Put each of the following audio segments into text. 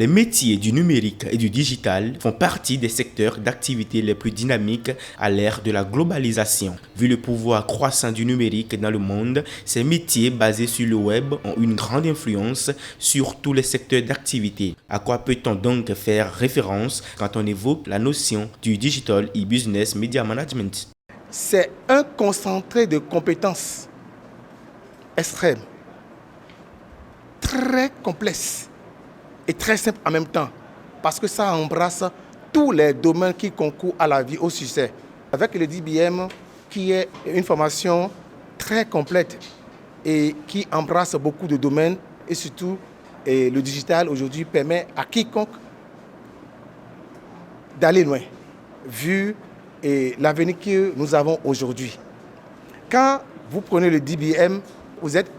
Les métiers du numérique et du digital font partie des secteurs d'activité les plus dynamiques à l'ère de la globalisation. Vu le pouvoir croissant du numérique dans le monde, ces métiers basés sur le web ont une grande influence sur tous les secteurs d'activité. À quoi peut-on donc faire référence quand on évoque la notion du Digital e-Business Media Management? C'est un concentré de compétences extrêmes, très complexes et très simple en même temps, parce que ça embrasse tous les domaines qui concourent à la vie, au succès. Avec le DBM, qui est une formation très complète et qui embrasse beaucoup de domaines, et surtout le digital aujourd'hui permet à quiconque d'aller loin, vu l'avenir que nous avons aujourd'hui. Quand vous prenez le DBM, vous êtes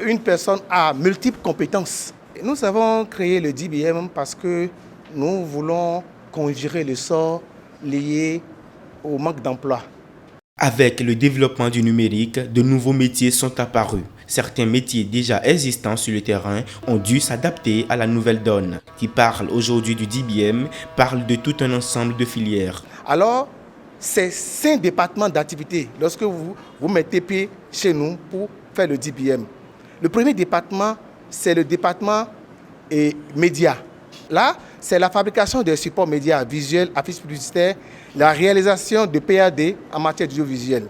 une personne à multiples compétences. Nous avons créé le DBM parce que nous voulons conjurer le sort lié au manque d'emploi. Avec le développement du numérique, de nouveaux métiers sont apparus. Certains métiers déjà existants sur le terrain ont dû s'adapter à la nouvelle donne. Qui parle aujourd'hui du DBM parle de tout un ensemble de filières. Alors, c'est 5 départements d'activité lorsque vous mettez pied chez nous pour faire le DBM. Le premier département, c'est le département médias. Là, c'est la fabrication des supports médias visuels, affiches publicitaires, la réalisation de PAD en matière d'audiovisuel.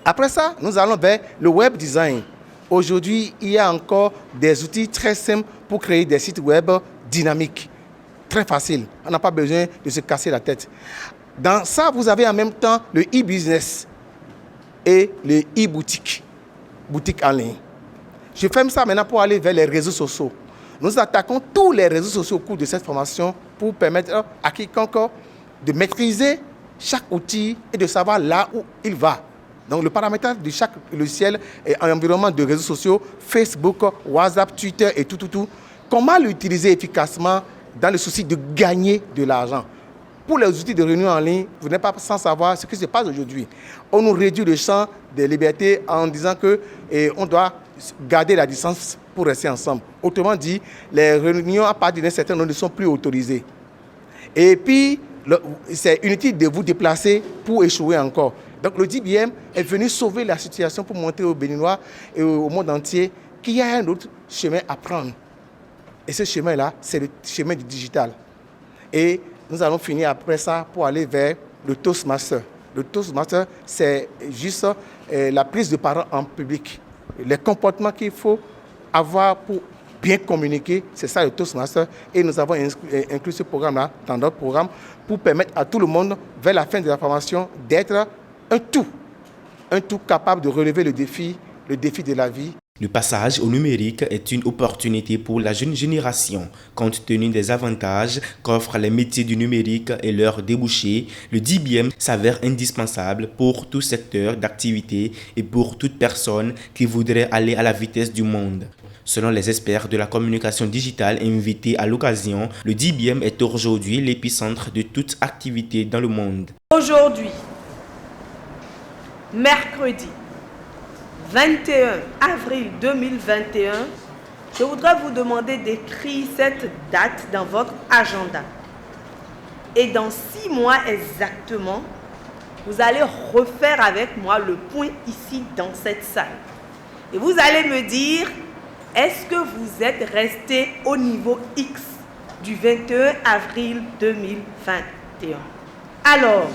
Après ça, nous allons vers le web design. Aujourd'hui, il y a encore des outils très simples pour créer des sites web dynamiques. Très facile. On n'a pas besoin de se casser la tête. Dans ça, vous avez en même temps le e-business et le e-boutique, boutique en ligne. Je ferme ça maintenant pour aller vers les réseaux sociaux. Nous attaquons tous les réseaux sociaux au cours de cette formation pour permettre à quiconque de maîtriser chaque outil et de savoir là où il va. Donc le paramétrage de chaque logiciel et environnement de réseaux sociaux, Facebook, WhatsApp, Twitter et tout. Comment l'utiliser efficacement dans le souci de gagner de l'argent. Pour les outils de réunion en ligne, vous n'êtes pas sans savoir ce qui se passe aujourd'hui. On nous réduit le champ des libertés en disant qu'on doit garder la distance pour rester ensemble. Autrement dit, les réunions à partir d'un certain nombre ne sont plus autorisées. Et puis, c'est inutile de vous déplacer pour échouer encore. Donc le DBM est venu sauver la situation pour montrer aux Béninois et au monde entier qu'il y a un autre chemin à prendre. Et ce chemin-là, c'est le chemin du digital. Et nous allons finir après ça pour aller vers le Toastmaster. Le Toastmaster, c'est juste la prise de parole en public. Les comportements qu'il faut avoir pour bien communiquer, c'est ça le Toastmaster. Et nous avons inclus ce programme-là dans notre programme pour permettre à tout le monde, vers la fin de la formation, d'être un tout capable de relever le défi de la vie. Le passage au numérique est une opportunité pour la jeune génération. Compte tenu des avantages qu'offrent les métiers du numérique et leurs débouchés, le DBM s'avère indispensable pour tout secteur d'activité et pour toute personne qui voudrait aller à la vitesse du monde. Selon les experts de la communication digitale invités à l'occasion, le DBM est aujourd'hui l'épicentre de toute activité dans le monde. Aujourd'hui, mercredi 21 avril 2021, je voudrais vous demander d'écrire cette date dans votre agenda. Et dans 6 mois exactement, vous allez refaire avec moi le point ici dans cette salle. Et vous allez me dire, est-ce que vous êtes resté au niveau X du 21 avril 2021? Alors,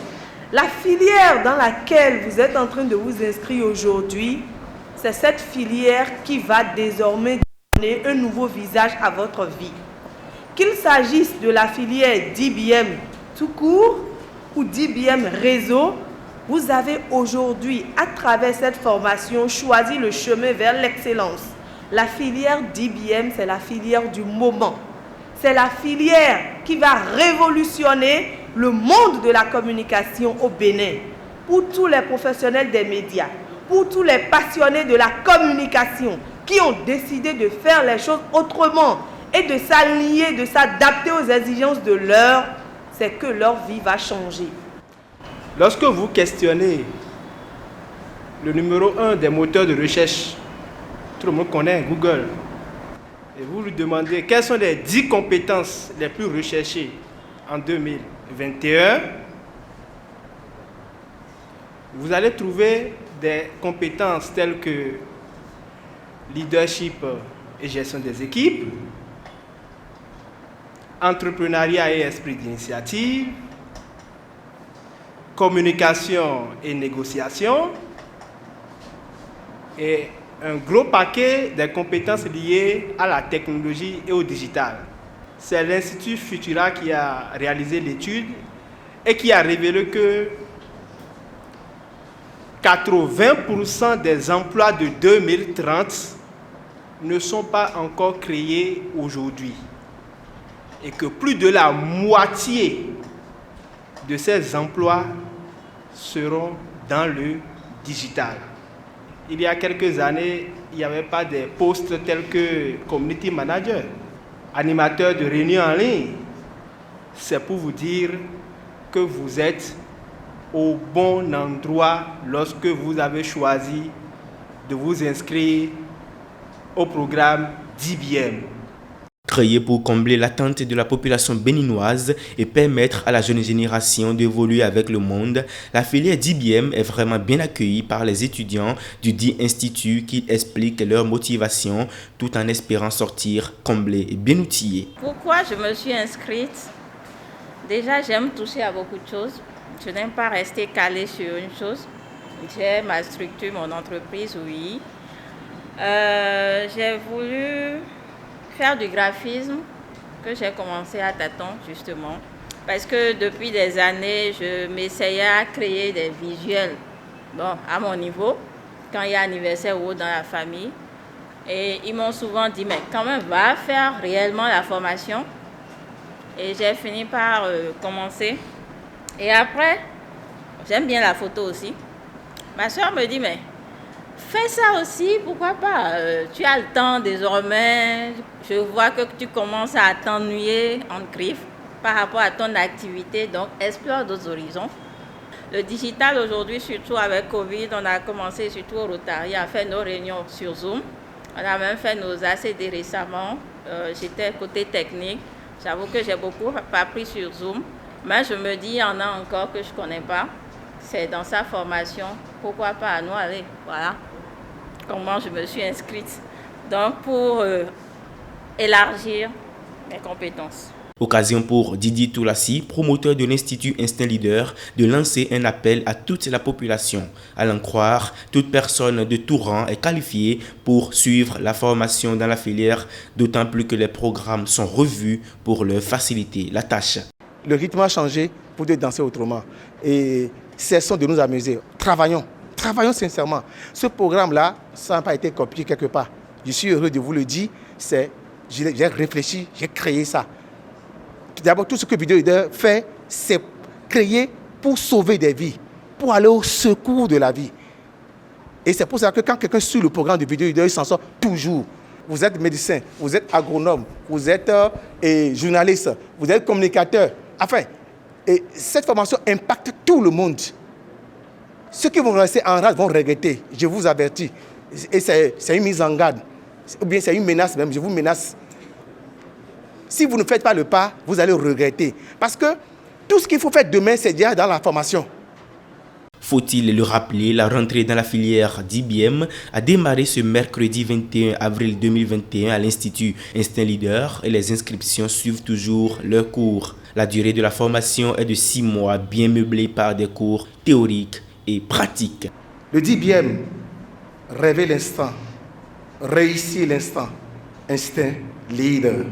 la filière dans laquelle vous êtes en train de vous inscrire aujourd'hui, c'est cette filière qui va désormais donner un nouveau visage à votre vie. Qu'il s'agisse de la filière DBM tout court ou DBM réseau, vous avez aujourd'hui, à travers cette formation, choisi le chemin vers l'excellence. La filière DBM, c'est la filière du moment. C'est la filière qui va révolutionner le monde de la communication au Bénin. Pour tous les professionnels des médias, pour tous les passionnés de la communication qui ont décidé de faire les choses autrement et de s'aligner, de s'adapter aux exigences de l'heure, c'est que leur vie va changer. Lorsque vous questionnez le numéro 1 des moteurs de recherche, tout le monde connaît Google. et vous lui demandez quelles sont les 10 compétences les plus recherchées en 2021, vous allez trouver des compétences telles que leadership et gestion des équipes, entrepreneuriat et esprit d'initiative, communication et négociation, et un gros paquet de compétences liées à la technologie et au digital. C'est l'Institut Futura qui a réalisé l'étude et qui a révélé que 80% des emplois de 2030 ne sont pas encore créés aujourd'hui et que plus de la moitié de ces emplois seront dans le digital. Il y a quelques années, il n'y avait pas des postes tels que community manager, animateur de réunions en ligne. C'est pour vous dire que vous êtes au bon endroit lorsque vous avez choisi de vous inscrire au programme d'IBM. Créé pour combler l'attente de la population béninoise et permettre à la jeune génération d'évoluer avec le monde, la filière d'IBM est vraiment bien accueillie par les étudiants du dit institut qui expliquent leur motivation tout en espérant sortir comblés et bien outillés. Pourquoi je me suis inscrite? Déjà, j'aime toucher à beaucoup de choses. Je n'aime pas rester calée sur une chose. J'ai ma structure, mon entreprise, oui. J'ai voulu faire du graphisme que j'ai commencé à tâtons justement parce que depuis des années je m'essayais à créer des visuels à mon niveau quand il y a anniversaire ou autre dans la famille et ils m'ont souvent dit mais quand même va faire réellement la formation et j'ai fini par commencer et après j'aime bien la photo aussi. Ma soeur me dit mais fais ça aussi, pourquoi pas? Tu as le temps désormais. Je vois que tu commences à t'ennuyer en griffe par rapport à ton activité. Donc, explore d'autres horizons. Le digital aujourd'hui, surtout avec Covid, on a commencé surtout au Rotary à faire nos réunions sur Zoom. On a même fait nos ACD récemment. J'étais côté technique. J'avoue que j'ai beaucoup appris sur Zoom. Mais je me dis, il y en a encore que je ne connais pas. C'est dans sa formation. Pourquoi pas à nous aller? Voilà comment je me suis inscrite. Donc, pour élargir mes compétences. Occasion pour Didi Toulassi, promoteur de l'Institut Instinct Leader, de lancer un appel à toute la population. À l'en croire, toute personne de tout rang est qualifiée pour suivre la formation dans la filière, d'autant plus que les programmes sont revus pour leur faciliter la tâche. Le rythme a changé pour de danser autrement. Et cessons de nous amuser. Travaillons sincèrement. Ce programme-là, ça n'a pas été copié quelque part. Je suis heureux de vous le dire. J'ai réfléchi, j'ai créé ça. D'abord, tout ce que Video Leader fait, c'est créer pour sauver des vies, pour aller au secours de la vie. Et c'est pour ça que quand quelqu'un suit le programme de Video Leader, il s'en sort toujours. Vous êtes médecin, vous êtes agronome, vous êtes journaliste, vous êtes communicateur. Enfin, et cette formation impacte tout le monde. Ceux qui vont rester en rade vont regretter, je vous avertis. Et c'est une mise en garde, ou bien c'est une menace même, je vous menace. Si vous ne faites pas le pas, vous allez regretter. Parce que tout ce qu'il faut faire demain, c'est déjà dans la formation. Faut-il le rappeler, la rentrée dans la filière d'IBM a démarré ce mercredi 21 avril 2021 à l'Institut Instinct Leader et les inscriptions suivent toujours leur cours. La durée de la formation est de 6 mois, bien meublée par des cours théoriques et pratiques. Le DBM, rêver l'instant, réussir l'instant, Instinct Leader.